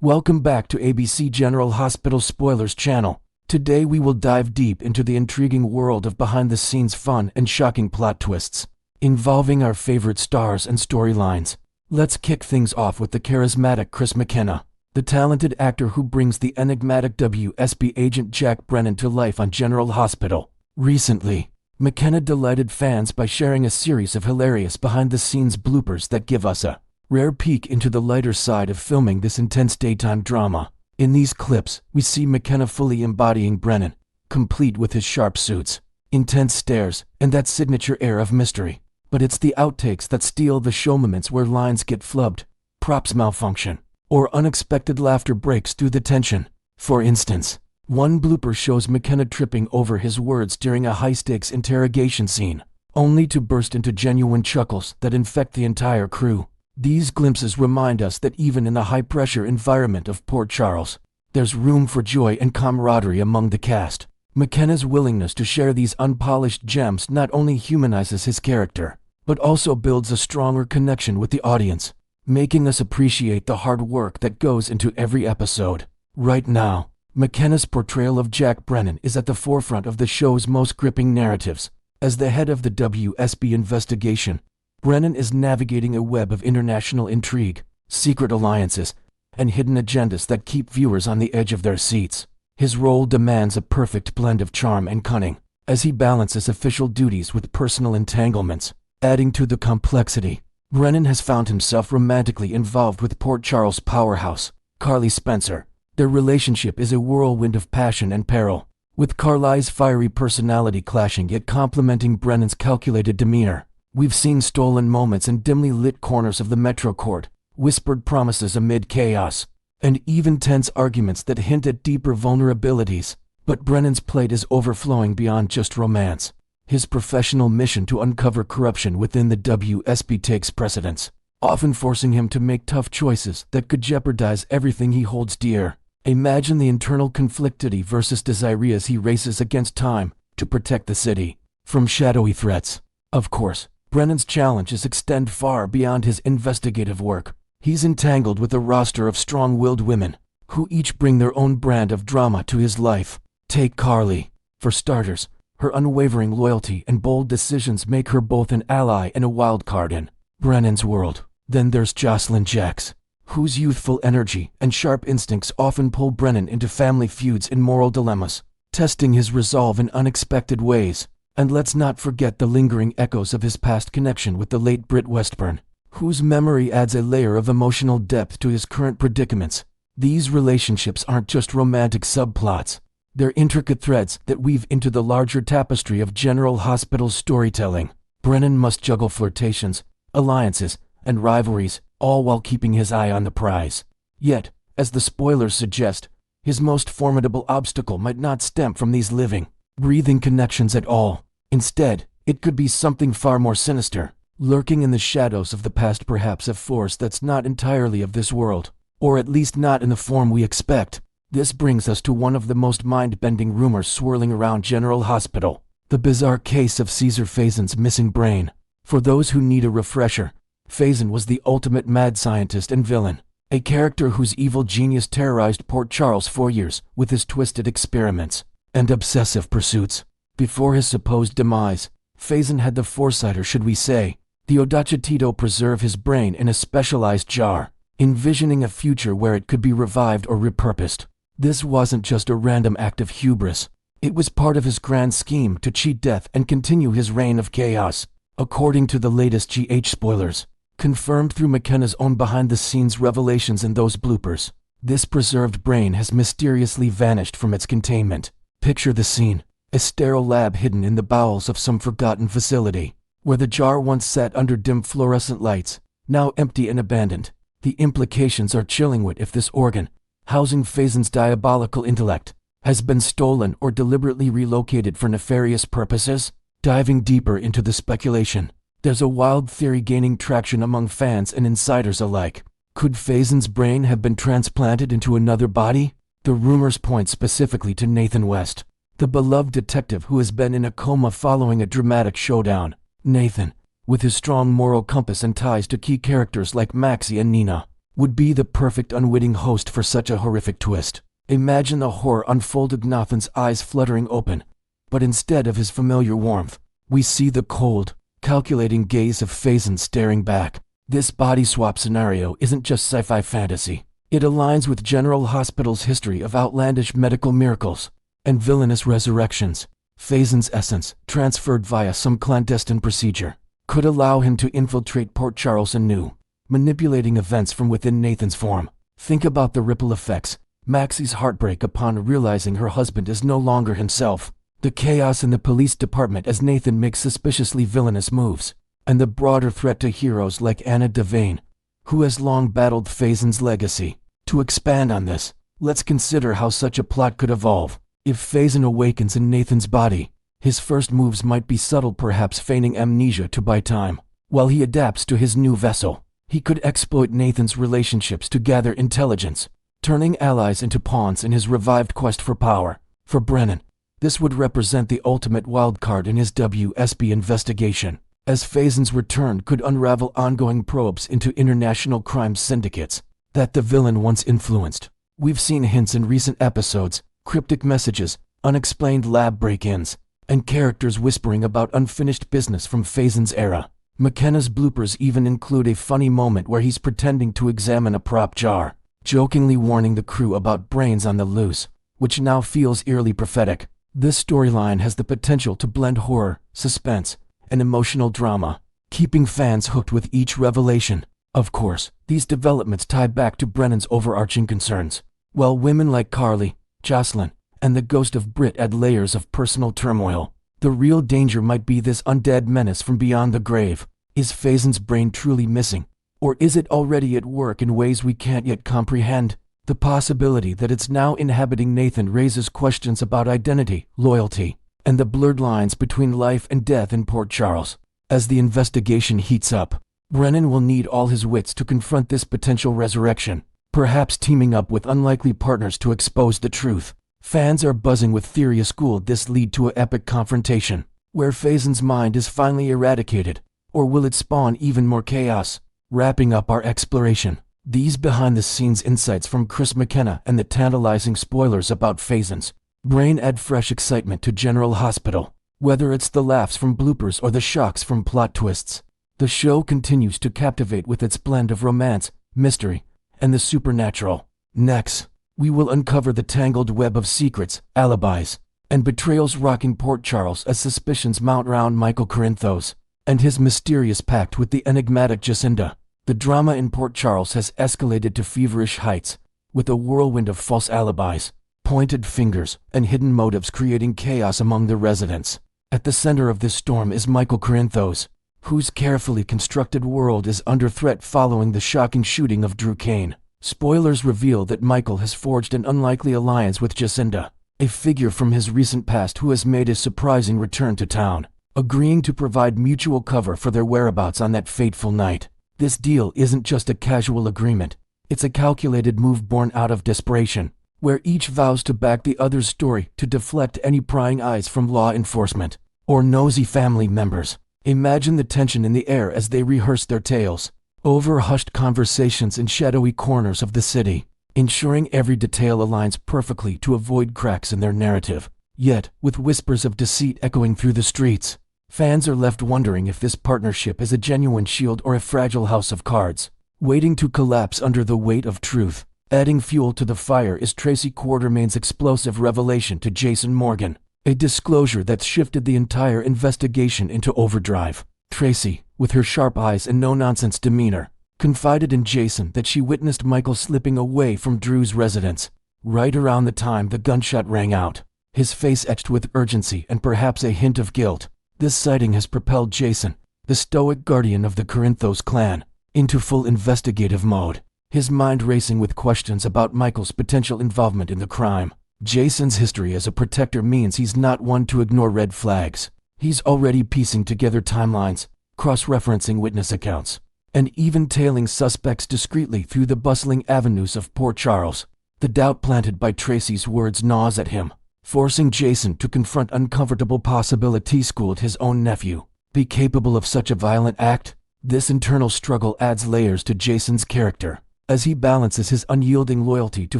Welcome back to ABC General Hospital Spoilers channel. Today we will dive deep into the intriguing world of behind-the-scenes fun and shocking plot twists, involving our favorite stars and storylines. Let's kick things off with the charismatic Chris McKenna, the talented actor who brings the enigmatic WSB agent Jack Brennan to life on General Hospital. Recently, McKenna delighted fans by sharing a series of hilarious behind-the-scenes bloopers that give us a rare peek into the lighter side of filming this intense daytime drama. In these clips, we see McKenna fully embodying Brennan, complete with his sharp suits, intense stares, and that signature air of mystery. But it's the outtakes that steal the show, moments where lines get flubbed, props malfunction, or unexpected laughter breaks through the tension. For instance, one blooper shows McKenna tripping over his words during a high-stakes interrogation scene, only to burst into genuine chuckles that infect the entire crew. These glimpses remind us that even in the high-pressure environment of Port Charles, there's room for joy and camaraderie among the cast. McKenna's willingness to share these unpolished gems not only humanizes his character, but also builds a stronger connection with the audience, making us appreciate the hard work that goes into every episode. Right now, McKenna's portrayal of Jack Brennan is at the forefront of the show's most gripping narratives. As the head of the WSB investigation, Brennan is navigating a web of international intrigue, secret alliances, and hidden agendas that keep viewers on the edge of their seats. His role demands a perfect blend of charm and cunning, as he balances official duties with personal entanglements. Adding to the complexity, Brennan has found himself romantically involved with Port Charles powerhouse, Carly Spencer. Their relationship is a whirlwind of passion and peril, with Carly's fiery personality clashing yet complementing Brennan's calculated demeanor. We've seen stolen moments in dimly lit corners of the Metro Court, whispered promises amid chaos, and even tense arguments that hint at deeper vulnerabilities. But Brennan's plate is overflowing beyond just romance. His professional mission to uncover corruption within the WSB takes precedence, often forcing him to make tough choices that could jeopardize everything he holds dear. Imagine the internal conflictity versus desire as he races against time to protect the city from shadowy threats. Of course, Brennan's challenges extend far beyond his investigative work. He's entangled with a roster of strong-willed women, who each bring their own brand of drama to his life. Take Carly. For starters, her unwavering loyalty and bold decisions make her both an ally and a wild card in Brennan's world. Then there's Jocelyn Jacks, whose youthful energy and sharp instincts often pull Brennan into family feuds and moral dilemmas, testing his resolve in unexpected ways. And let's not forget the lingering echoes of his past connection with the late Britt Westburn, whose memory adds a layer of emotional depth to his current predicaments. These relationships aren't just romantic subplots. They're intricate threads that weave into the larger tapestry of General Hospital's storytelling. Brennan must juggle flirtations, alliances, and rivalries, all while keeping his eye on the prize. Yet, as the spoilers suggest, his most formidable obstacle might not stem from these living, breathing connections at all. Instead, it could be something far more sinister, lurking in the shadows of the past, perhaps a force that's not entirely of this world, or at least not in the form we expect. This brings us to one of the most mind-bending rumors swirling around General Hospital, the bizarre case of Caesar Faison's missing brain. For those who need a refresher, Faison was the ultimate mad scientist and villain, a character whose evil genius terrorized Port Charles for years with his twisted experiments and obsessive pursuits. Before his supposed demise, Faison had the foresight, or should we say, the audacity to preserve his brain in a specialized jar, envisioning a future where it could be revived or repurposed. This wasn't just a random act of hubris. It was part of his grand scheme to cheat death and continue his reign of chaos. According to the latest GH spoilers, confirmed through McKenna's own behind-the-scenes revelations in those bloopers, this preserved brain has mysteriously vanished from its containment. Picture the scene: a sterile lab hidden in the bowels of some forgotten facility, where the jar once sat under dim fluorescent lights, now empty and abandoned. The implications are chilling. What if this organ, housing Faison's diabolical intellect, has been stolen or deliberately relocated for nefarious purposes? Diving deeper into the speculation, there's a wild theory gaining traction among fans and insiders alike. Could Faison's brain have been transplanted into another body? The rumors point specifically to Nathan West, the beloved detective who has been in a coma following a dramatic showdown. Nathan, with his strong moral compass and ties to key characters like Maxie and Nina, would be the perfect unwitting host for such a horrific twist. Imagine the horror unfolded. Nathan's eyes fluttering open, but instead of his familiar warmth, we see the cold, calculating gaze of Faison staring back. This body swap scenario isn't just sci-fi fantasy. It aligns with General Hospital's history of outlandish medical miracles and villainous resurrections. Faison's essence, transferred via some clandestine procedure, could allow him to infiltrate Port Charles anew, manipulating events from within Nathan's form. Think about the ripple effects. Maxie's heartbreak upon realizing her husband is no longer himself, the chaos in the police department as Nathan makes suspiciously villainous moves, and the broader threat to heroes like Anna Devane, who has long battled Faison's legacy. To expand on this, let's consider how such a plot could evolve. If Faison awakens in Nathan's body, his first moves might be subtle, perhaps feigning amnesia to buy time. While he adapts to his new vessel, he could exploit Nathan's relationships to gather intelligence, turning allies into pawns in his revived quest for power. For Brennan, this would represent the ultimate wildcard in his WSB investigation, as Faison's return could unravel ongoing probes into international crime syndicates that the villain once influenced. We've seen hints in recent episodes, cryptic messages, unexplained lab break-ins, and characters whispering about unfinished business from Faison's era. McKenna's bloopers even include a funny moment where he's pretending to examine a prop jar, jokingly warning the crew about brains on the loose, which now feels eerily prophetic. This storyline has the potential to blend horror, suspense, and emotional drama, keeping fans hooked with each revelation. Of course, these developments tie back to Brennan's overarching concerns. While women like Carly, Jocelyn, and the ghost of Britt add layers of personal turmoil, the real danger might be this undead menace from beyond the grave. Is Faison's brain truly missing, or is it already at work in ways we can't yet comprehend? The possibility that it's now inhabiting Nathan raises questions about identity, loyalty, and the blurred lines between life and death in Port Charles. As the investigation heats up, Brennan will need all his wits to confront this potential resurrection, perhaps teaming up with unlikely partners to expose the truth. Fans are buzzing with theories. Could this lead to an epic confrontation, where Faison's mind is finally eradicated, or will it spawn even more chaos? Wrapping up our exploration, these behind-the-scenes insights from Chris McKenna and the tantalizing spoilers about Faison's brain add fresh excitement to General Hospital. Whether it's the laughs from bloopers or the shocks from plot twists, the show continues to captivate with its blend of romance, mystery, and the supernatural. Next, we will uncover the tangled web of secrets, alibis, and betrayals rocking Port Charles as suspicions mount round Michael Corinthos and his mysterious pact with the enigmatic Jacinda. The drama in Port Charles has escalated to feverish heights, with a whirlwind of false alibis, pointed fingers, and hidden motives creating chaos among the residents. At the center of this storm is Michael Corinthos, whose carefully constructed world is under threat following the shocking shooting of Drew Kane. Spoilers reveal that Michael has forged an unlikely alliance with Jacinda, a figure from his recent past who has made a surprising return to town, agreeing to provide mutual cover for their whereabouts on that fateful night. This deal isn't just a casual agreement, it's a calculated move born out of desperation, where each vows to back the other's story to deflect any prying eyes from law enforcement or nosy family members. Imagine the tension in the air as they rehearse their tales, over hushed conversations in shadowy corners of the city, ensuring every detail aligns perfectly to avoid cracks in their narrative. Yet, with whispers of deceit echoing through the streets, fans are left wondering if this partnership is a genuine shield or a fragile house of cards, waiting to collapse under the weight of truth. Adding fuel to the fire is Tracy Quartermain's explosive revelation to Jason Morgan, a disclosure that shifted the entire investigation into overdrive. Tracy, with her sharp eyes and no-nonsense demeanor, confided in Jason that she witnessed Michael slipping away from Drew's residence, right around the time the gunshot rang out, his face etched with urgency and perhaps a hint of guilt. This sighting has propelled Jason, the stoic guardian of the Corinthos clan, into full investigative mode, his mind racing with questions about Michael's potential involvement in the crime. Jason's history as a protector means he's not one to ignore red flags. He's already piecing together timelines, cross-referencing witness accounts, and even tailing suspects discreetly through the bustling avenues of Port Charles. The doubt planted by Tracy's words gnaws at him, forcing Jason to confront uncomfortable possibilities. Could his own nephew be capable of such a violent act? This internal struggle adds layers to Jason's character, as he balances his unyielding loyalty to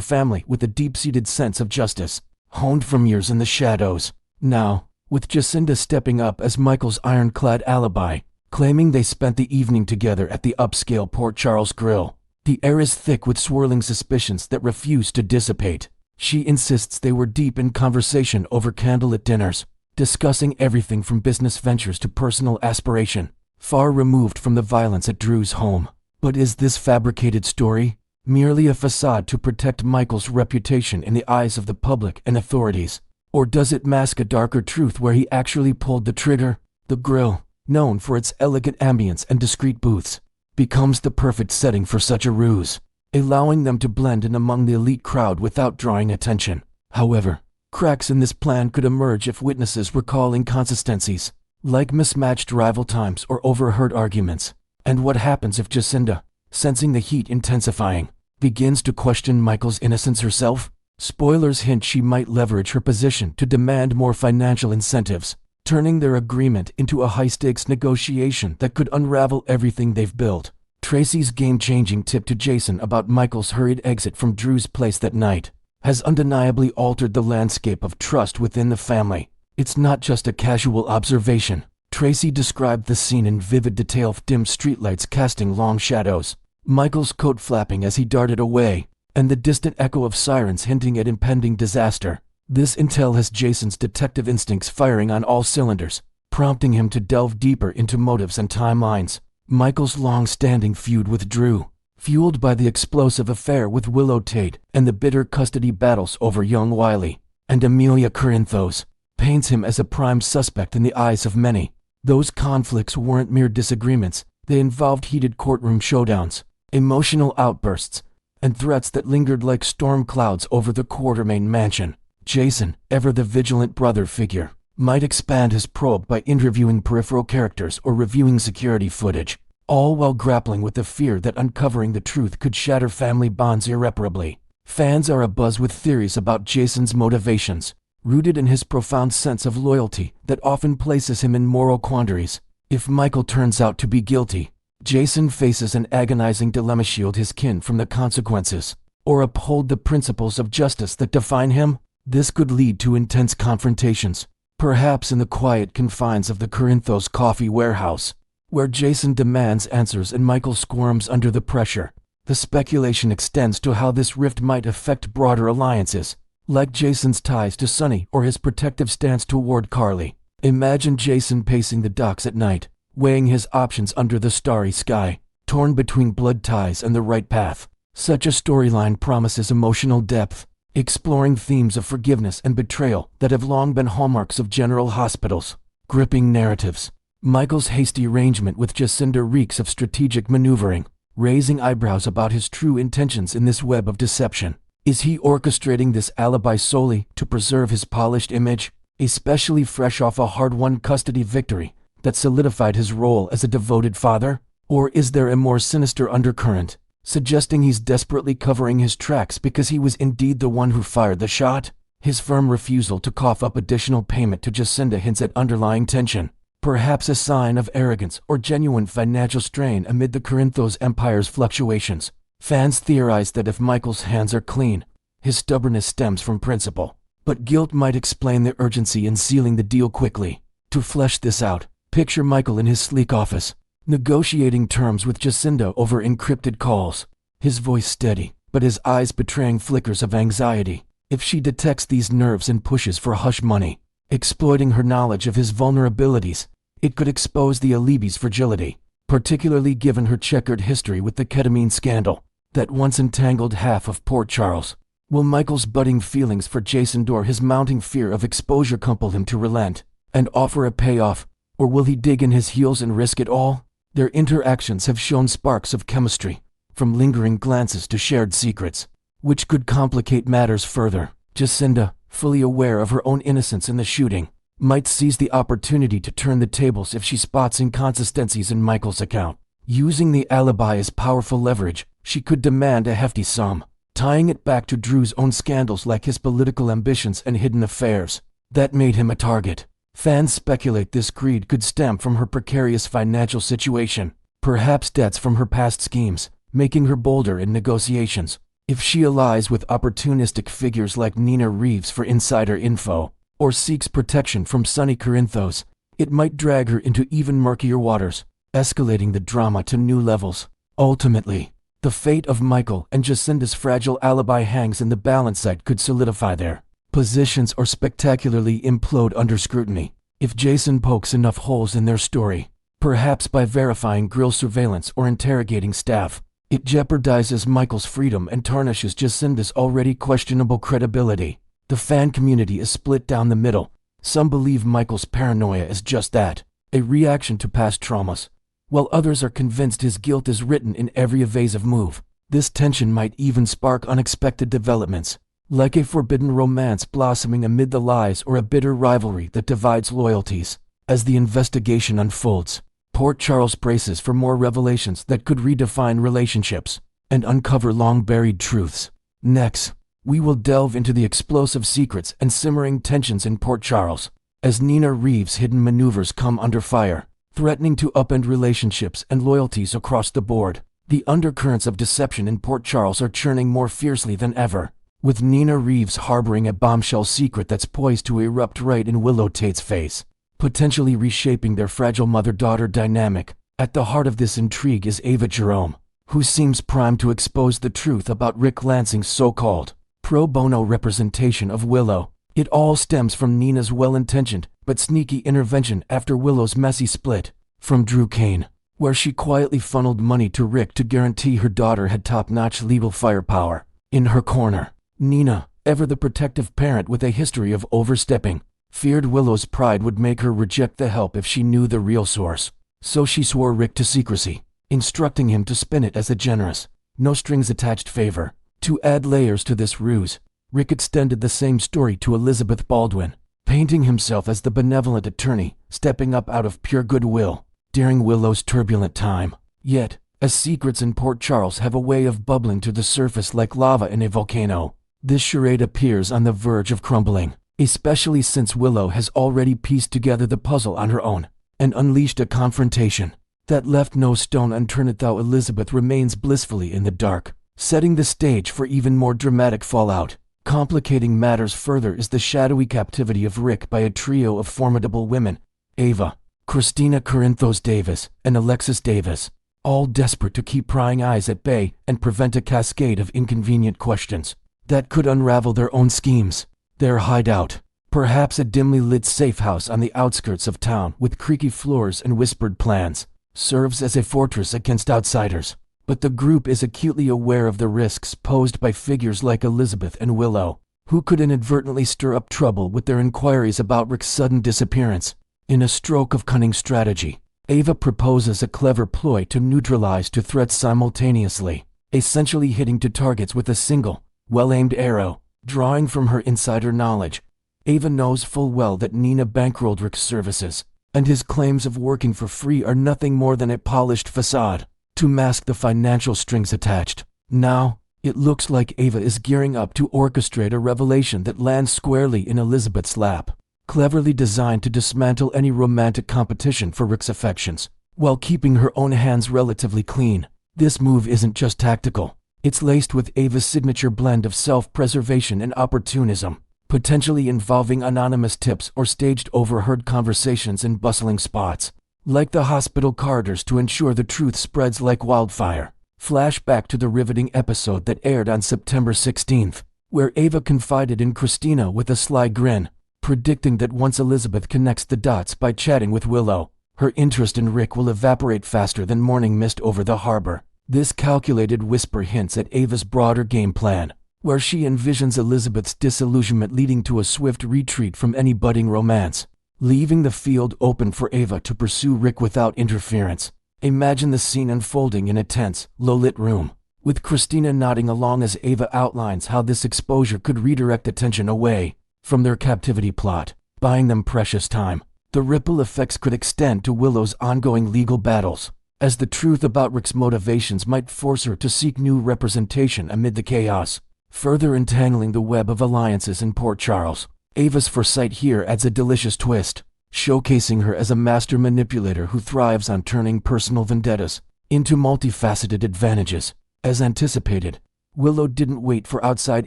family with a deep-seated sense of justice, honed from years in the shadows. Now, with Jacinda stepping up as Michael's ironclad alibi, claiming they spent the evening together at the upscale Port Charles Grill, the air is thick with swirling suspicions that refuse to dissipate. She insists they were deep in conversation over candlelit dinners, discussing everything from business ventures to personal aspiration, far removed from the violence at Drew's home. But is this fabricated story merely a facade to protect Michael's reputation in the eyes of the public and authorities? Or does it mask a darker truth where he actually pulled the trigger? The grill, known for its elegant ambience and discreet booths, becomes the perfect setting for such a ruse, allowing them to blend in among the elite crowd without drawing attention. However, cracks in this plan could emerge if witnesses recall inconsistencies, like mismatched arrival times or overheard arguments. And what happens if Jacinda, sensing the heat intensifying, begins to question Michael's innocence herself? Spoilers hint she might leverage her position to demand more financial incentives, turning their agreement into a high-stakes negotiation that could unravel everything they've built. Tracy's game-changing tip to Jason about Michael's hurried exit from Drew's place that night has undeniably altered the landscape of trust within the family. It's not just a casual observation. Tracy described the scene in vivid detail, dim streetlights casting long shadows, Michael's coat flapping as he darted away, and the distant echo of sirens hinting at impending disaster. This intel has Jason's detective instincts firing on all cylinders, prompting him to delve deeper into motives and timelines. Michael's long-standing feud with Drew, fueled by the explosive affair with Willow Tate and the bitter custody battles over young Wiley and Amelia Corinthos, paints him as a prime suspect in the eyes of many. Those conflicts weren't mere disagreements, they involved heated courtroom showdowns, emotional outbursts, and threats that lingered like storm clouds over the Quartermain mansion. Jason, ever the vigilant brother figure, might expand his probe by interviewing peripheral characters or reviewing security footage, all while grappling with the fear that uncovering the truth could shatter family bonds irreparably. Fans are abuzz with theories about Jason's motivations, rooted in his profound sense of loyalty that often places him in moral quandaries. If Michael turns out to be guilty, Jason faces an agonizing dilemma: shield his kin from the consequences, or uphold the principles of justice that define him. This could lead to intense confrontations, perhaps in the quiet confines of the Corinthos coffee warehouse, where Jason demands answers and Michael squirms under the pressure. The speculation extends to how this rift might affect broader alliances, like Jason's ties to Sonny or his protective stance toward Carly. Imagine Jason pacing the docks at night, weighing his options under the starry sky, torn between blood ties and the right path. Such a storyline promises emotional depth, exploring themes of forgiveness and betrayal that have long been hallmarks of General Hospital's gripping narratives. Michael's hasty arrangement with Jacinda reeks of strategic maneuvering, raising eyebrows about his true intentions in this web of deception. Is he orchestrating this alibi solely to preserve his polished image, especially fresh off a hard-won custody victory that solidified his role as a devoted father? Or is there a more sinister undercurrent, suggesting he's desperately covering his tracks because he was indeed the one who fired the shot? His firm refusal to cough up additional payment to Jacinda hints at underlying tension, perhaps a sign of arrogance or genuine financial strain amid the Corinthos empire's fluctuations. Fans theorize that if Michael's hands are clean, his stubbornness stems from principle, but guilt might explain the urgency in sealing the deal quickly. To flesh this out, picture Michael in his sleek office, negotiating terms with Jacinda over encrypted calls, his voice steady, but his eyes betraying flickers of anxiety. If she detects these nerves and pushes for hush money, exploiting her knowledge of his vulnerabilities, it could expose the Alibi's fragility, particularly given her checkered history with the ketamine scandal that once entangled half of Port Charles. Will Michael's budding feelings for Jason or his mounting fear of exposure compel him to relent and offer a payoff, or will he dig in his heels and risk it all? Their interactions have shown sparks of chemistry, from lingering glances to shared secrets, which could complicate matters further. Jacinda, fully aware of her own innocence in the shooting, might seize the opportunity to turn the tables if she spots inconsistencies in Michael's account. Using the alibi as powerful leverage, she could demand a hefty sum, tying it back to Drew's own scandals like his political ambitions and hidden affairs that made him a target. Fans speculate this greed could stem from her precarious financial situation, perhaps debts from her past schemes, making her bolder in negotiations. If she allies with opportunistic figures like Nina Reeves for insider info, or seeks protection from Sonny Corinthos, it might drag her into even murkier waters, escalating the drama to new levels. Ultimately, the fate of Michael and Jacinda's fragile alibi hangs in the balance that could solidify their positions or spectacularly implode under scrutiny. If Jason pokes enough holes in their story, perhaps by verifying grill surveillance or interrogating staff, it jeopardizes Michael's freedom and tarnishes Jacinda's already questionable credibility. The fan community is split down the middle. Some believe Michael's paranoia is just that, a reaction to past traumas, while others are convinced his guilt is written in every evasive move. This tension might even spark unexpected developments, like a forbidden romance blossoming amid the lies or a bitter rivalry that divides loyalties. As the investigation unfolds, Port Charles braces for more revelations that could redefine relationships and uncover long-buried truths. Next, we will delve into the explosive secrets and simmering tensions in Port Charles, as Nina Reeves' hidden maneuvers come under fire, threatening to upend relationships and loyalties across the board. The undercurrents of deception in Port Charles are churning more fiercely than ever, with Nina Reeves harboring a bombshell secret that's poised to erupt right in Willow Tate's face, potentially reshaping their fragile mother-daughter dynamic. At the heart of this intrigue is Ava Jerome, who seems primed to expose the truth about Rick Lansing's so-called pro bono representation of Willow. It all stems from Nina's well-intentioned but sneaky intervention after Willow's messy split from Drew Kane, where she quietly funneled money to Rick to guarantee her daughter had top-notch legal firepower in her corner. Nina, ever the protective parent with a history of overstepping, feared Willow's pride would make her reject the help if she knew the real source. So she swore Rick to secrecy, instructing him to spin it as a generous, no-strings-attached favor. To add layers to this ruse, Rick extended the same story to Elizabeth Baldwin, painting himself as the benevolent attorney, stepping up out of pure goodwill during Willow's turbulent time. Yet, as secrets in Port Charles have a way of bubbling to the surface like lava in a volcano, this charade appears on the verge of crumbling, especially since Willow has already pieced together the puzzle on her own and unleashed a confrontation that left no stone unturned, though Elizabeth remains blissfully in the dark, setting the stage for even more dramatic fallout. Complicating matters further is the shadowy captivity of Rick by a trio of formidable women: Ava, Christina Corinthos Davis, and Alexis Davis, all desperate to keep prying eyes at bay and prevent a cascade of inconvenient questions that could unravel their own schemes. Their hideout, perhaps a dimly lit safe house on the outskirts of town with creaky floors and whispered plans, serves as a fortress against outsiders. But the group is acutely aware of the risks posed by figures like Elizabeth and Willow, who could inadvertently stir up trouble with their inquiries about Rick's sudden disappearance. In a stroke of cunning strategy, Ava proposes a clever ploy to neutralize two threats simultaneously, essentially hitting two targets with a single, well-aimed arrow. Drawing from her insider knowledge, Ava knows full well that Nina bankrolled Rick's services, and his claims of working for free are nothing more than a polished facade to mask the financial strings attached. Now, it looks like Ava is gearing up to orchestrate a revelation that lands squarely in Elizabeth's lap, cleverly designed to dismantle any romantic competition for Rick's affections, while keeping her own hands relatively clean. This move isn't just tactical. It's laced with Ava's signature blend of self-preservation and opportunism, potentially involving anonymous tips or staged overheard conversations in bustling spots, like the hospital corridors, to ensure the truth spreads like wildfire. Flashback to the riveting episode that aired on September 16th, where Ava confided in Christina with a sly grin, predicting that once Elizabeth connects the dots by chatting with Willow, her interest in Rick will evaporate faster than morning mist over the harbor. This calculated whisper hints at Ava's broader game plan, where she envisions Elizabeth's disillusionment leading to a swift retreat from any budding romance, leaving the field open for Ava to pursue Rick without interference. Imagine the scene unfolding in a tense, low-lit room, with Christina nodding along as Ava outlines how this exposure could redirect attention away from their captivity plot, buying them precious time. The ripple effects could extend to Willow's ongoing legal battles, as the truth about Rick's motivations might force her to seek new representation amid the chaos, further entangling the web of alliances in Port Charles. Ava's foresight here adds a delicious twist, showcasing her as a master manipulator who thrives on turning personal vendettas into multifaceted advantages. As anticipated, Willow didn't wait for outside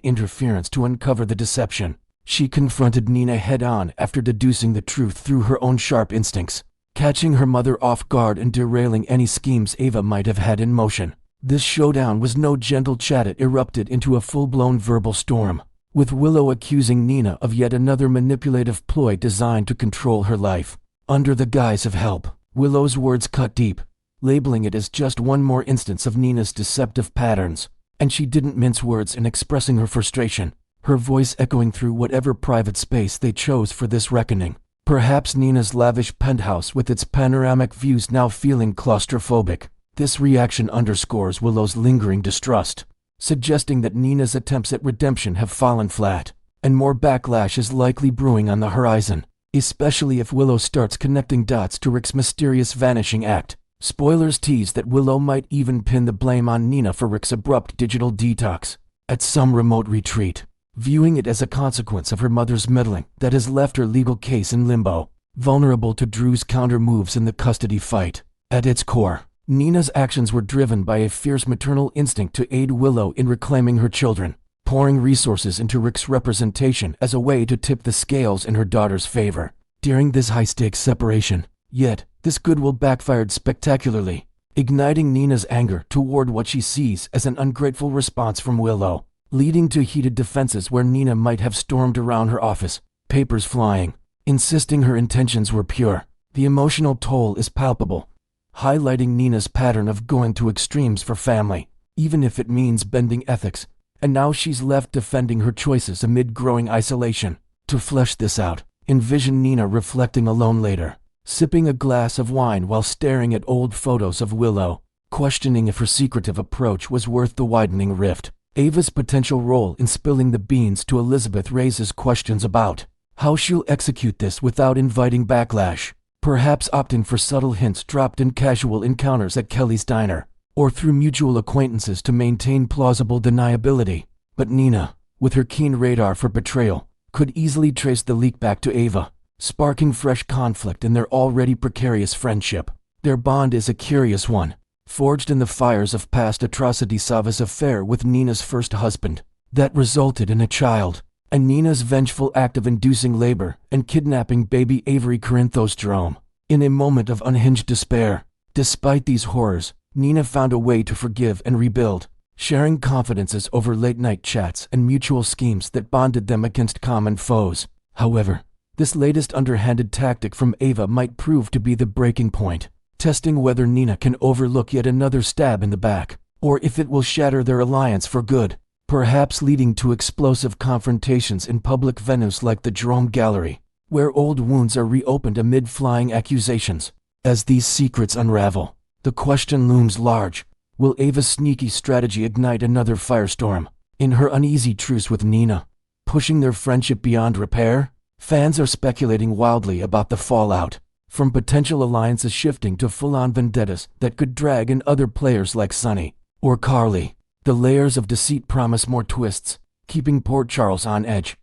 interference to uncover the deception. She confronted Nina head-on after deducing the truth through her own sharp instincts, catching her mother off guard and derailing any schemes Ava might have had in motion. This showdown was no gentle chat. It erupted into a full-blown verbal storm, with Willow accusing Nina of yet another manipulative ploy designed to control her life. Under the guise of help, Willow's words cut deep, labeling it as just one more instance of Nina's deceptive patterns, and she didn't mince words in expressing her frustration, her voice echoing through whatever private space they chose for this reckoning. Perhaps Nina's lavish penthouse with its panoramic views now feeling claustrophobic. This reaction underscores Willow's lingering distrust, suggesting that Nina's attempts at redemption have fallen flat, and more backlash is likely brewing on the horizon, especially if Willow starts connecting dots to Rick's mysterious vanishing act. Spoilers tease that Willow might even pin the blame on Nina for Rick's abrupt digital detox at some remote retreat, viewing it as a consequence of her mother's meddling that has left her legal case in limbo, vulnerable to Drew's counter moves in the custody fight. At its core, Nina's actions were driven by a fierce maternal instinct to aid Willow in reclaiming her children, pouring resources into Rick's representation as a way to tip the scales in her daughter's favor during this high-stakes separation. Yet, this goodwill backfired spectacularly, igniting Nina's anger toward what she sees as an ungrateful response from Willow, leading to heated defenses where Nina might have stormed around her office, papers flying, insisting her intentions were pure. The emotional toll is palpable, highlighting Nina's pattern of going to extremes for family, even if it means bending ethics, and now she's left defending her choices amid growing isolation. To flesh this out, envision Nina reflecting alone later, sipping a glass of wine while staring at old photos of Willow, questioning if her secretive approach was worth the widening rift. Ava's potential role in spilling the beans to Elizabeth raises questions about how she'll execute this without inviting backlash, perhaps opting for subtle hints dropped in casual encounters at Kelly's diner, or through mutual acquaintances to maintain plausible deniability. But Nina, with her keen radar for betrayal, could easily trace the leak back to Ava, sparking fresh conflict in their already precarious friendship. Their bond is a curious one, forged in the fires of past atrocities. Ava's affair with Nina's first husband, that resulted in a child, and Nina's vengeful act of inducing labor and kidnapping baby Avery Corinthos Jerome. In a moment of unhinged despair, despite these horrors, Nina found a way to forgive and rebuild, sharing confidences over late-night chats and mutual schemes that bonded them against common foes. However, this latest underhanded tactic from Ava might prove to be the breaking point, testing whether Nina can overlook yet another stab in the back, or if it will shatter their alliance for good, perhaps leading to explosive confrontations in public venues like the Jerome Gallery, where old wounds are reopened amid flying accusations. As these secrets unravel, the question looms large: will Ava's sneaky strategy ignite another firestorm in her uneasy truce with Nina, pushing their friendship beyond repair? Fans are speculating wildly about the fallout, from potential alliances shifting to full-on vendettas that could drag in other players like Sonny or Carly. The layers of deceit promise more twists, keeping Port Charles on edge.